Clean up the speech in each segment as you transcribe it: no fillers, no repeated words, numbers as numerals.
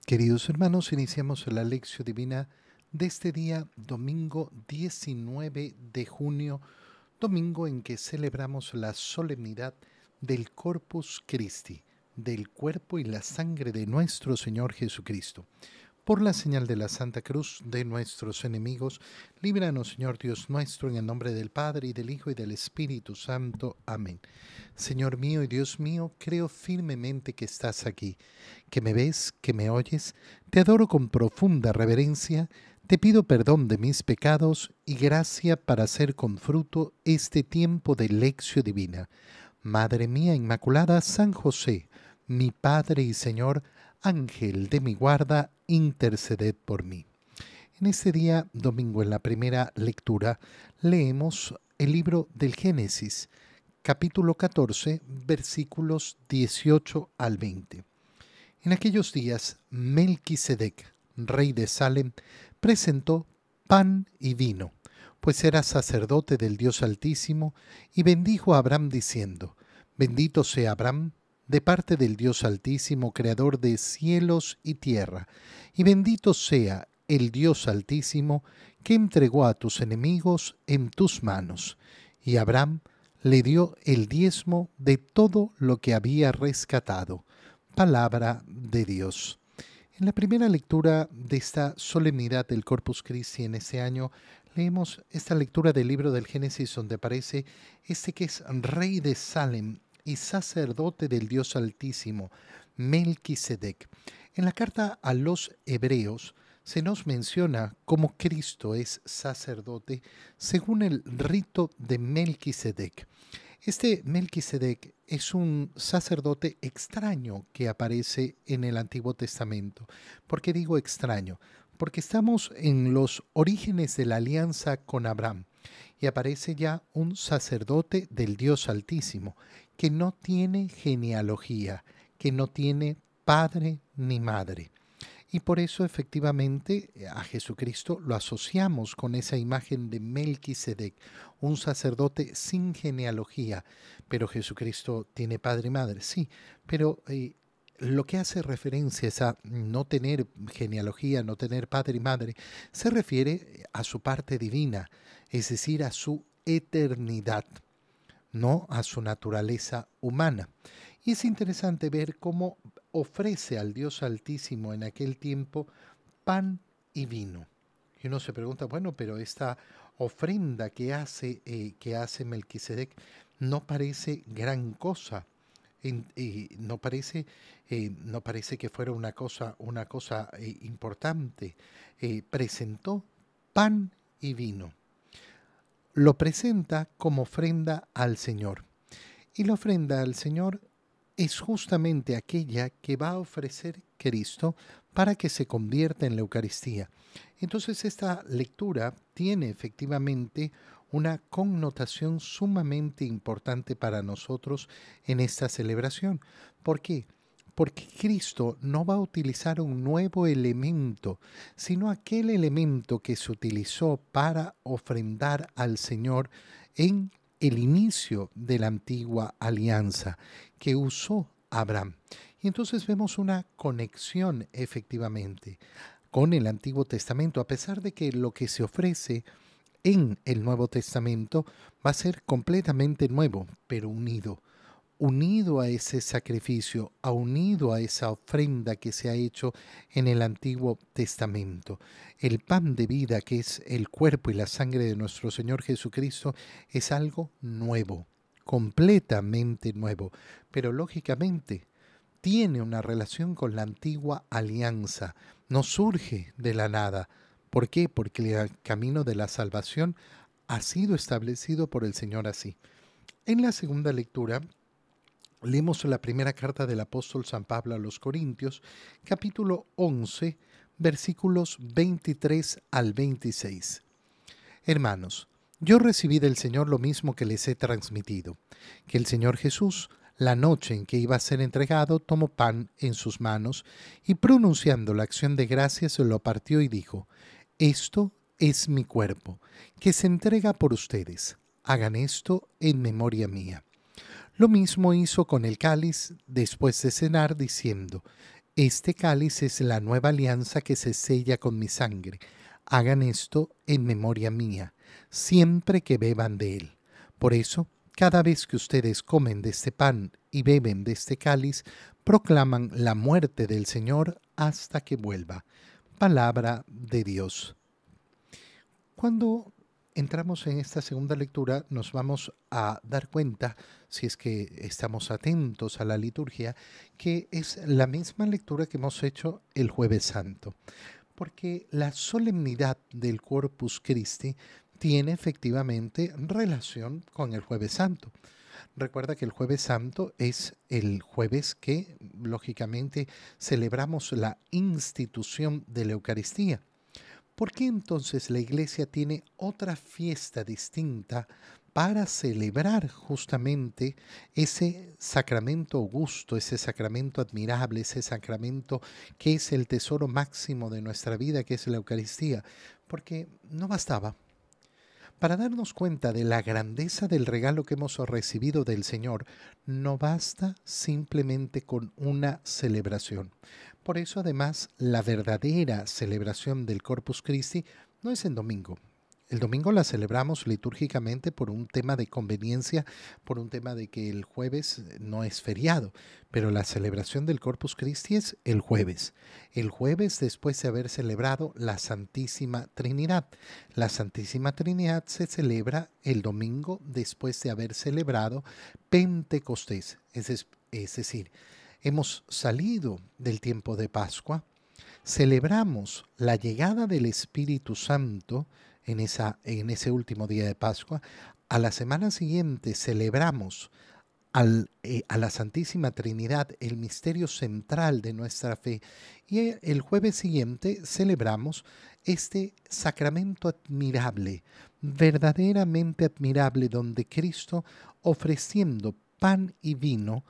Queridos hermanos, iniciamos la lección divina de este día, domingo 19 de junio, domingo en que celebramos la solemnidad del Corpus Christi, del cuerpo y la sangre de nuestro Señor Jesucristo. Por la señal de la Santa Cruz de nuestros enemigos, líbranos, Señor Dios nuestro, en el nombre del Padre, y del Hijo, y del Espíritu Santo. Amén. Señor mío y Dios mío, creo firmemente que estás aquí, que me ves, que me oyes. Te adoro con profunda reverencia, te pido perdón de mis pecados y gracia para hacer con fruto este tiempo de lección divina. Madre mía Inmaculada, San José, mi Padre y Señor, Ángel de mi guarda, interceded por mí. En este día, domingo, en la primera lectura, leemos el libro del Génesis, capítulo 14, versículos 18 al 20. En aquellos días, Melquisedec, rey de Salem, presentó pan y vino, pues era sacerdote del Dios Altísimo, y bendijo a Abraham diciendo: Bendito sea Abraham de parte del Dios Altísimo, creador de cielos y tierra, y bendito sea el Dios Altísimo que entregó a tus enemigos en tus manos. Y Abraham le dio el diezmo de todo lo que había rescatado. Palabra de Dios. En la primera lectura de esta solemnidad del Corpus Christi en este año, leemos esta lectura del libro del Génesis donde aparece que es rey de Salem y sacerdote del Dios Altísimo, Melquisedec. En la carta a los Hebreos se nos menciona cómo Cristo es sacerdote según el rito de Melquisedec. Este Melquisedec es un sacerdote extraño que aparece en el Antiguo Testamento. ¿Por qué digo extraño? Porque estamos en los orígenes de la alianza con Abraham y aparece ya un sacerdote del Dios Altísimo que no tiene genealogía, que no tiene padre ni madre. Y por eso efectivamente a Jesucristo lo asociamos con esa imagen de Melquisedec, un sacerdote sin genealogía. Pero Jesucristo tiene padre y madre, sí, pero lo que hace referencia es a no tener genealogía, no tener padre y madre, se refiere a su parte divina, es decir, a su eternidad, no a su naturaleza humana. Y es interesante ver cómo ofrece al Dios Altísimo en aquel tiempo pan y vino. Y uno se pregunta, bueno, pero esta ofrenda que hace Melquisedec no parece gran cosa. No parece que fuera una cosa importante. Presentó pan y vino. Lo presenta como ofrenda al Señor. Y la ofrenda al Señor es justamente aquella que va a ofrecer Cristo para que se convierta en la Eucaristía. Entonces esta lectura tiene efectivamente una connotación sumamente importante para nosotros en esta celebración. ¿Por qué? Porque Cristo no va a utilizar un nuevo elemento, sino aquel elemento que se utilizó para ofrendar al Señor en el inicio de la antigua alianza que usó Abraham. Y entonces vemos una conexión efectivamente con el Antiguo Testamento, a pesar de que lo que se ofrece en el Nuevo Testamento va a ser completamente nuevo, pero unido a ese sacrificio, unido a esa ofrenda que se ha hecho en el Antiguo Testamento. El pan de vida, que es el cuerpo y la sangre de nuestro Señor Jesucristo, es algo nuevo, completamente nuevo, pero lógicamente tiene una relación con la antigua alianza, no surge de la nada. ¿Por qué? Porque el camino de la salvación ha sido establecido por el Señor así. En la segunda lectura, leemos la primera carta del apóstol San Pablo a los Corintios, capítulo 11, versículos 23 al 26. Hermanos, yo recibí del Señor lo mismo que les he transmitido, que el Señor Jesús, la noche en que iba a ser entregado, tomó pan en sus manos y pronunciando la acción de gracias se lo partió y dijo: Esto es mi cuerpo, que se entrega por ustedes. Hagan esto en memoria mía. Lo mismo hizo con el cáliz después de cenar, diciendo: Este cáliz es la nueva alianza que se sella con mi sangre. Hagan esto en memoria mía, siempre que beban de él. Por eso, cada vez que ustedes comen de este pan y beben de este cáliz, proclaman la muerte del Señor hasta que vuelva. Palabra de Dios. Cuando entramos en esta segunda lectura, nos vamos a dar cuenta, si es que estamos atentos a la liturgia, que es la misma lectura que hemos hecho el Jueves Santo, porque la solemnidad del Corpus Christi tiene efectivamente relación con el Jueves Santo. Recuerda que el Jueves Santo es el jueves que, lógicamente, celebramos la institución de la Eucaristía. ¿Por qué entonces la iglesia tiene otra fiesta distinta para celebrar justamente ese sacramento augusto, ese sacramento admirable, ese sacramento que es el tesoro máximo de nuestra vida, que es la Eucaristía? Porque no bastaba. Para darnos cuenta de la grandeza del regalo que hemos recibido del Señor, no basta simplemente con una celebración. Por eso, además, la verdadera celebración del Corpus Christi no es en domingo. El domingo la celebramos litúrgicamente por un tema de conveniencia, por un tema de que el jueves no es feriado, pero la celebración del Corpus Christi es el jueves. El jueves después de haber celebrado la Santísima Trinidad. La Santísima Trinidad se celebra el domingo después de haber celebrado Pentecostés, es decir, hemos salido del tiempo de Pascua, celebramos la llegada del Espíritu Santo en ese último día de Pascua. A la semana siguiente celebramos a la Santísima Trinidad, el misterio central de nuestra fe. Y el jueves siguiente celebramos este sacramento admirable, verdaderamente admirable, donde Cristo, ofreciendo pan y vino,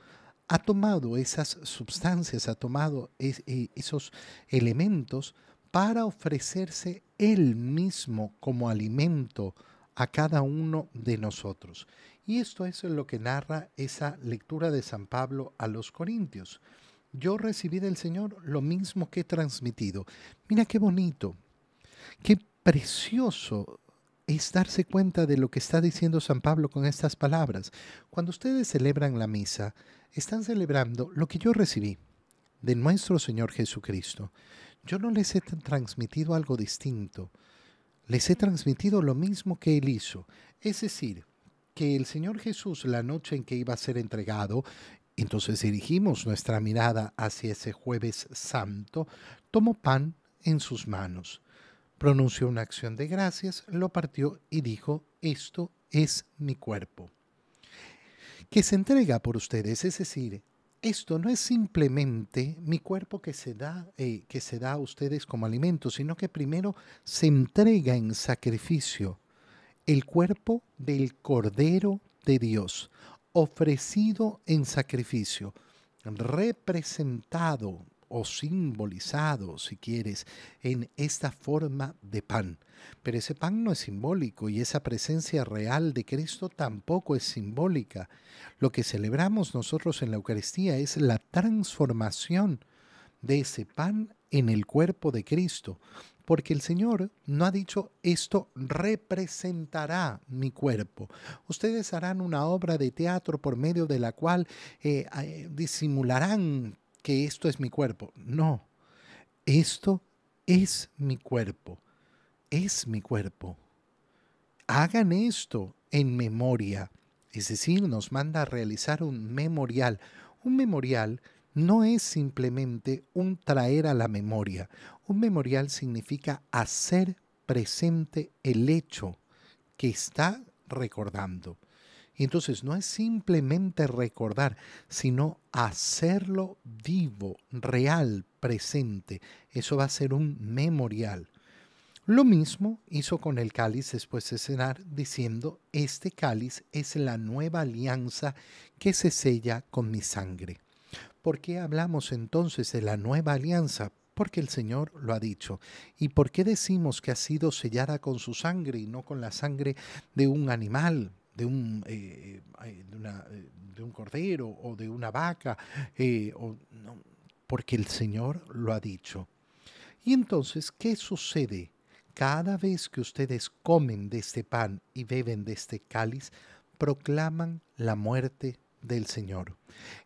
ha tomado esas sustancias, ha tomado esos elementos para ofrecerse Él mismo como alimento a cada uno de nosotros. Y esto es lo que narra esa lectura de San Pablo a los Corintios. Yo recibí del Señor lo mismo que he transmitido. Mira qué bonito, qué precioso es darse cuenta de lo que está diciendo San Pablo con estas palabras. Cuando ustedes celebran la misa, están celebrando lo que yo recibí de nuestro Señor Jesucristo. Yo no les he transmitido algo distinto, les he transmitido lo mismo que Él hizo. Es decir, que el Señor Jesús, la noche en que iba a ser entregado, entonces dirigimos nuestra mirada hacia ese jueves santo, tomó pan en sus manos, pronunció una acción de gracias, lo partió y dijo, esto es mi cuerpo, que se entrega por ustedes. Es decir, esto no es simplemente mi cuerpo que se da a ustedes como alimento, sino que primero se entrega en sacrificio el cuerpo del Cordero de Dios, ofrecido en sacrificio, representado o simbolizado, si quieres, en esta forma de pan. Pero ese pan no es simbólico y esa presencia real de Cristo tampoco es simbólica. Lo que celebramos nosotros en la Eucaristía es la transformación de ese pan en el cuerpo de Cristo, porque el Señor no ha dicho esto representará mi cuerpo. Ustedes harán una obra de teatro por medio de la cual disimularán que esto es mi cuerpo. No, esto es mi cuerpo, es mi cuerpo. Hagan esto en memoria. Es decir, nos manda a realizar un memorial. Un memorial no es simplemente un traer a la memoria. Un memorial significa hacer presente el hecho que está recordando. Y entonces no es simplemente recordar, sino hacerlo vivo, real, presente. Eso va a ser un memorial. Lo mismo hizo con el cáliz después de cenar, diciendo, este cáliz es la nueva alianza que se sella con mi sangre. ¿Por qué hablamos entonces de la nueva alianza? Porque el Señor lo ha dicho. ¿Y por qué decimos que ha sido sellada con su sangre y no con la sangre de un animal, de un cordero o de una vaca? No. porque el Señor lo ha dicho. Y entonces, ¿qué sucede? Cada vez que ustedes comen de este pan y beben de este cáliz, proclaman la muerte del Señor.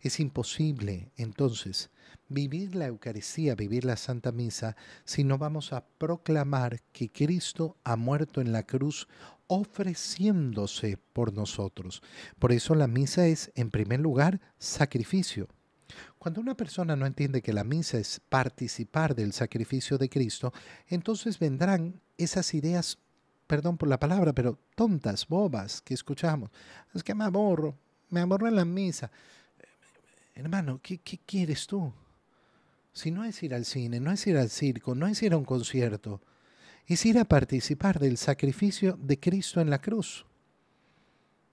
Es imposible, entonces, vivir la Eucaristía, vivir la Santa Misa, si no vamos a proclamar que Cristo ha muerto en la cruz ofreciéndose por nosotros. Por eso la misa es, en primer lugar, sacrificio. Cuando una persona no entiende que la misa es participar del sacrificio de Cristo, entonces vendrán esas ideas, perdón por la palabra, pero tontas, bobas que escuchamos. Es que me aburro en la misa. Hermano, ¿qué quieres tú? Si no es ir al cine, no es ir al circo, no es ir a un concierto, es ir a participar del sacrificio de Cristo en la cruz.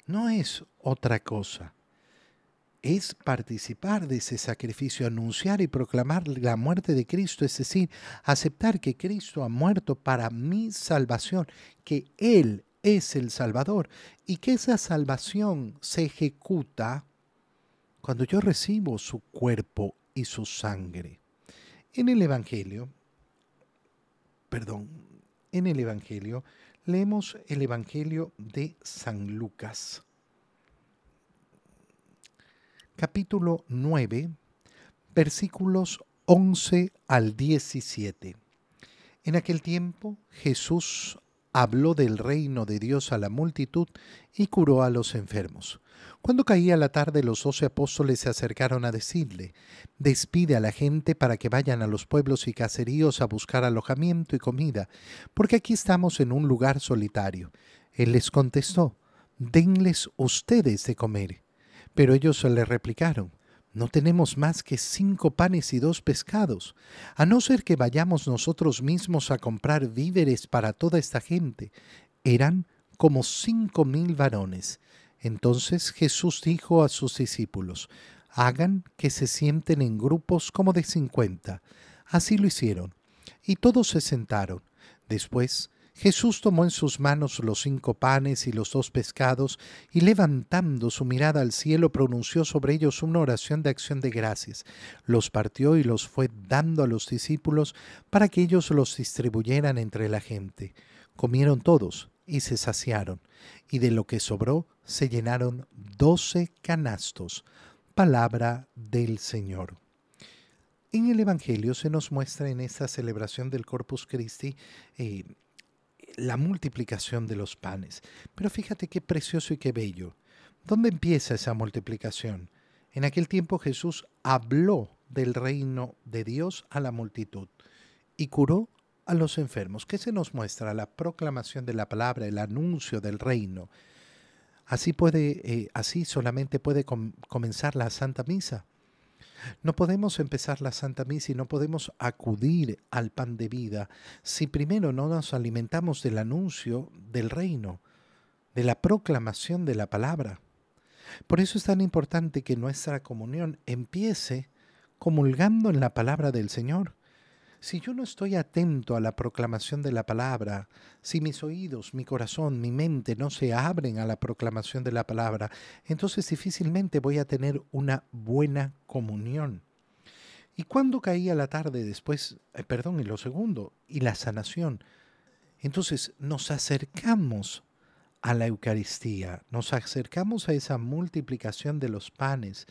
No es otra cosa. Es participar de ese sacrificio, anunciar y proclamar la muerte de Cristo, es decir, aceptar que Cristo ha muerto para mi salvación, que Él es el Salvador y que esa salvación se ejecuta cuando yo recibo su cuerpo y su sangre. En el Evangelio, perdón, en el Evangelio, leemos el Evangelio de San Lucas, capítulo 9, versículos 11 al 17. En aquel tiempo Jesús habló del reino de Dios a la multitud y curó a los enfermos. Cuando caía la tarde, los 12 apóstoles se acercaron a decirle: «Despide a la gente para que vayan a los pueblos y caseríos a buscar alojamiento y comida, porque aquí estamos en un lugar solitario». Él les contestó: «Denles ustedes de comer». Pero ellos le replicaron: «No tenemos más que 5 panes y 2 pescados, a no ser que vayamos nosotros mismos a comprar víveres para toda esta gente». Eran como 5.000 varones. Entonces Jesús dijo a sus discípulos: «Hagan que se sienten en grupos como de 50». Así lo hicieron, y todos se sentaron. Después Jesús tomó en sus manos los 5 panes y los 2 pescados, y levantando su mirada al cielo, pronunció sobre ellos una oración de acción de gracias. Los partió y los fue dando a los discípulos para que ellos los distribuyeran entre la gente. Comieron todos y se saciaron, y de lo que sobró se llenaron 12 canastos. Palabra del Señor. En el Evangelio se nos muestra en esta celebración del Corpus Christi la multiplicación de los panes. Pero fíjate qué precioso y qué bello. ¿Dónde empieza esa multiplicación? En aquel tiempo Jesús habló del reino de Dios a la multitud y curó a los enfermos. ¿Qué se nos muestra? La proclamación de la palabra, el anuncio del reino. Así solamente puede comenzar la Santa Misa. No podemos empezar la Santa Misa y no podemos acudir al pan de vida si primero no nos alimentamos del anuncio del reino, de la proclamación de la palabra. Por eso es tan importante que nuestra comunión empiece comulgando en la palabra del Señor. Si yo no estoy atento a la proclamación de la palabra, si mis oídos, mi corazón, mi mente no se abren a la proclamación de la palabra, entonces difícilmente voy a tener una buena comunión. Y cuando caía la tarde después, y lo segundo, y la sanación, entonces nos acercamos a la Eucaristía, nos acercamos a esa multiplicación de los panes.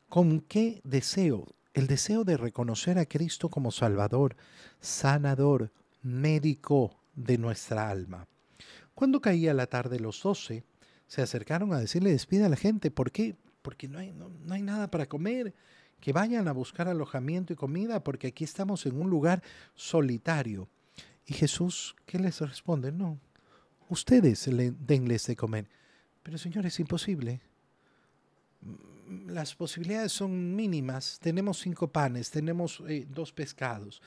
¿Con qué deseo? El deseo de reconocer a Cristo como Salvador, sanador, médico de nuestra alma. Cuando caía la tarde, los 12 se acercaron a decirle: «Despida a la gente». ¿Por qué? Porque no hay nada para comer. Que vayan a buscar alojamiento y comida, porque aquí estamos en un lugar solitario. Y Jesús, ¿qué les responde? No, ustedes denles de comer. Pero Señor, es imposible. Las posibilidades son mínimas. Tenemos 5 panes, tenemos 2 pescados.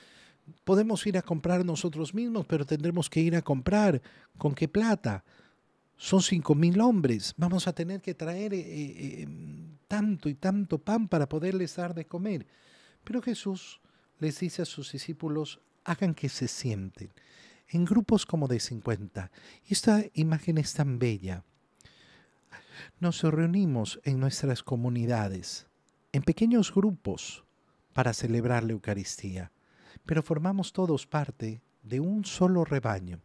Podemos ir a comprar nosotros mismos, pero tendremos que ir a comprar. ¿Con qué plata? Son 5.000 hombres. Vamos a tener que traer tanto y tanto pan para poderles dar de comer. Pero Jesús les dice a sus discípulos: hagan que se sienten en grupos como de 50. Y esta imagen es tan bella. Nos reunimos en nuestras comunidades, en pequeños grupos, para celebrar la Eucaristía, pero formamos todos parte de un solo rebaño.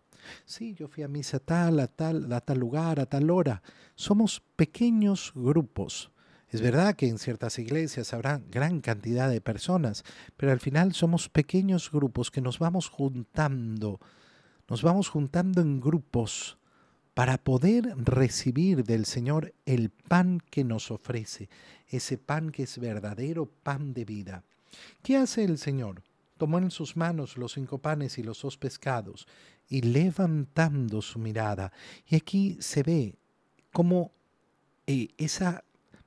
Sí, yo fui a misa tal, a tal lugar, a tal hora. Somos pequeños grupos. Es verdad que en ciertas iglesias habrá gran cantidad de personas, pero al final somos pequeños grupos que nos vamos juntando en grupos para poder recibir del Señor el pan que nos ofrece, ese pan que es verdadero pan de vida. ¿Qué hace el Señor? Tomó en sus manos los 5 panes y los 2 pescados y levantando su mirada. Y aquí se ve cómo esa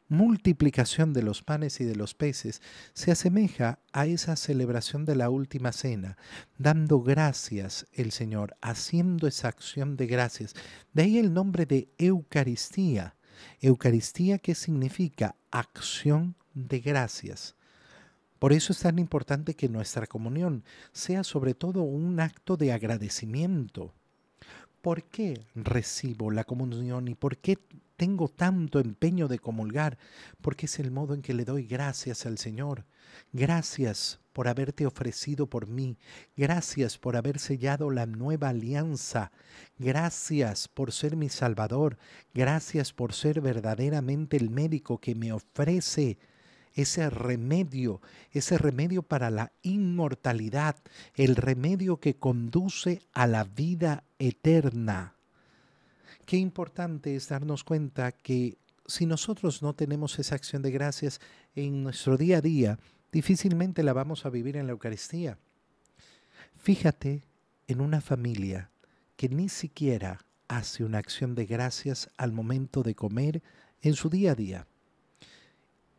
multiplicación de los panes y de los peces se asemeja a esa celebración de la última cena, dando gracias el Señor, haciendo esa acción de gracias. De ahí el nombre de Eucaristía. Eucaristía, ¿qué significa? Acción de gracias. Por eso es tan importante que nuestra comunión sea sobre todo un acto de agradecimiento. ¿Por qué recibo la comunión y por qué tengo tanto empeño de comulgar? Porque es el modo en que le doy gracias al Señor. Gracias por haberte ofrecido por mí. Gracias por haber sellado la nueva alianza. Gracias por ser mi Salvador. Gracias por ser verdaderamente el médico que me ofrece ese remedio para la inmortalidad, el remedio que conduce a la vida eterna. Qué importante es darnos cuenta que si nosotros no tenemos esa acción de gracias en nuestro día a día, difícilmente la vamos a vivir en la Eucaristía. Fíjate en una familia que ni siquiera hace una acción de gracias al momento de comer en su día a día.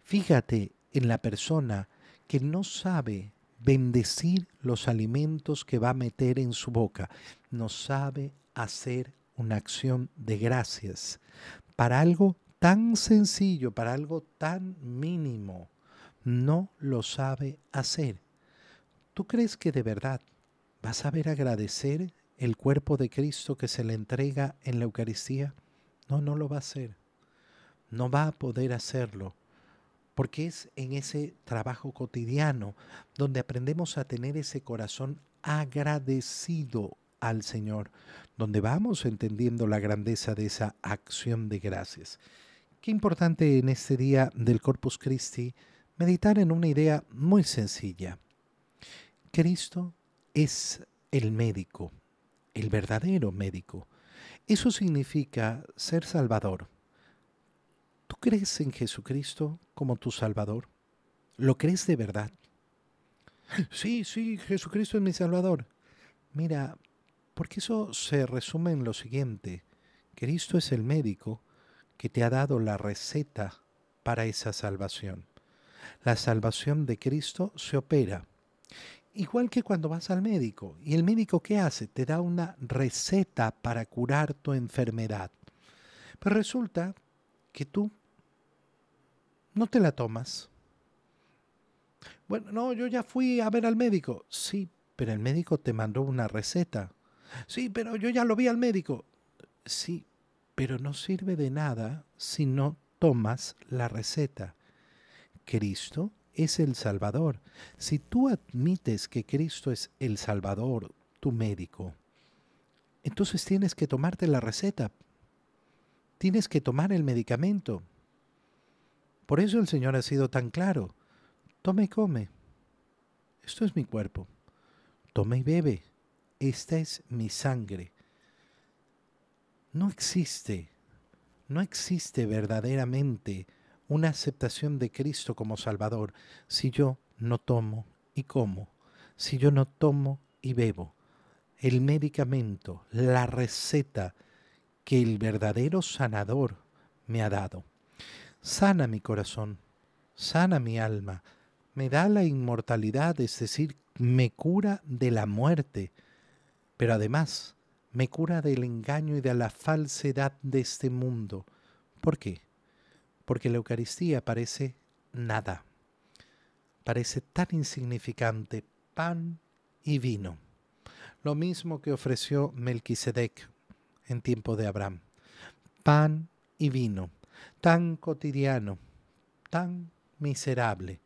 Fíjate en la persona que no sabe bendecir los alimentos que va a meter en su boca, no sabe hacer una acción de gracias para algo tan sencillo, para algo tan mínimo. No lo sabe hacer. ¿Tú crees que de verdad vas a saber agradecer el cuerpo de Cristo que se le entrega en la Eucaristía? No, no lo va a hacer. No va a poder hacerlo. Porque es en ese trabajo cotidiano donde aprendemos a tener ese corazón agradecido al Señor, donde vamos entendiendo la grandeza de esa acción de gracias. Qué importante en este día del Corpus Christi meditar en una idea muy sencilla. Cristo es el médico, el verdadero médico. Eso significa ser Salvador. ¿Tú crees en Jesucristo como tu Salvador? ¿Lo crees de verdad? Sí, sí, Jesucristo es mi Salvador. Mira, porque eso se resume en lo siguiente. Cristo es el médico que te ha dado la receta para esa salvación. La salvación de Cristo se opera. Igual que cuando vas al médico. ¿Y el médico qué hace? Te da una receta para curar tu enfermedad. Pero resulta que tú no te la tomas. Bueno, no, yo ya fui a ver al médico. Sí, pero el médico te mandó una receta. Sí, pero yo ya lo vi al médico. Sí, pero no sirve de nada si no tomas la receta. Cristo es el Salvador. Si tú admites que Cristo es el Salvador, tu médico, entonces tienes que tomarte la receta. Tienes que tomar el medicamento. Por eso el Señor ha sido tan claro. Toma y come. Esto es mi cuerpo. Toma y bebe. Esta es mi sangre. No existe, no existe verdaderamente una aceptación de Cristo como Salvador si yo no tomo y como, si yo no tomo y bebo. El medicamento, la receta que el verdadero sanador me ha dado. Sana mi corazón, sana mi alma, me da la inmortalidad, es decir, me cura de la muerte, pero además me cura del engaño y de la falsedad de este mundo. ¿Por qué? Porque la Eucaristía parece nada, parece tan insignificante, pan y vino. Lo mismo que ofreció Melquisedec en tiempo de Abraham. Pan y vino, tan cotidiano, tan miserable.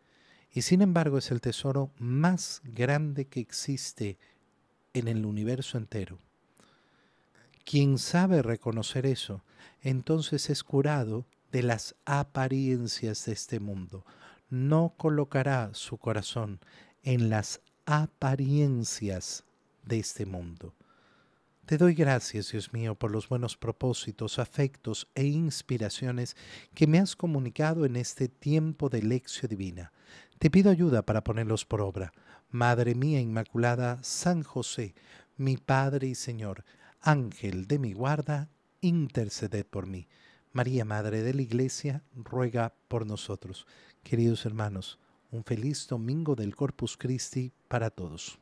Y sin embargo es el tesoro más grande que existe en el universo entero. Quien sabe reconocer eso, entonces es curado de las apariencias de este mundo. No colocará su corazón en las apariencias de este mundo. Te doy gracias, Dios mío, por los buenos propósitos, afectos e inspiraciones que me has comunicado en este tiempo de lección divina. Te pido ayuda para ponerlos por obra. Madre mía Inmaculada, San José, mi Padre y Señor, Ángel de mi guarda, interceded por mí. María, Madre de la Iglesia, ruega por nosotros. Queridos hermanos, un feliz domingo del Corpus Christi para todos.